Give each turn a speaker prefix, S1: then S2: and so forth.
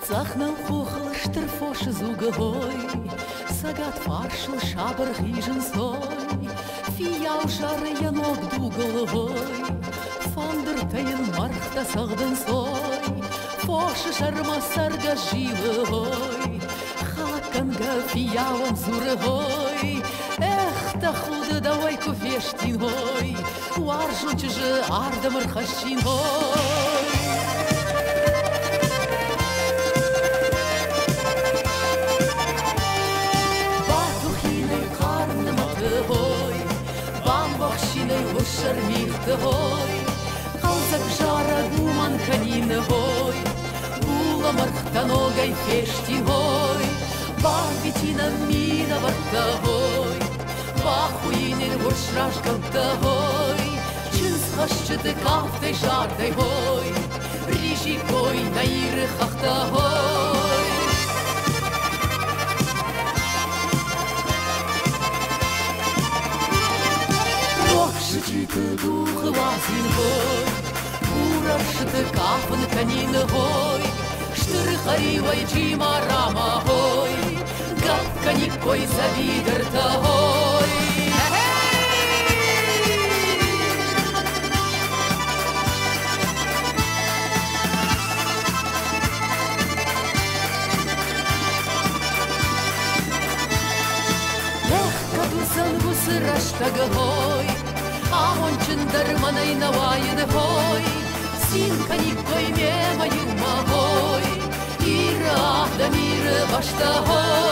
S1: Zachnan hochel sterfosche zugehoi, sagat farschel schaber hischen soi, fiau schare janog dugelhoi, van der teien markta sagden soi, fosche scherma sarga живehoi, hakan ga fiauan zurehoi, echta chude dawai kufeshtin hoi, warjunche ardamer khashin hoi. Шармихте хой, халзак жара гуман канine хой, була мархта ногай фешти хой, бавитина мина варта хой, бахуинер вошрашкалта хой, чинс хашчыты кафтай жартай хой, рижи кой наиры хахта хой. Шчиты дух вазин хой, урашты кафан канine хой, штыры харивай чима рама хой, гавка никой завидерта хой. Эх, кабысан вусыраштага хой, Амончин дарманай навайны хой, синка никой мемаю магой, Ира да мира башта хой.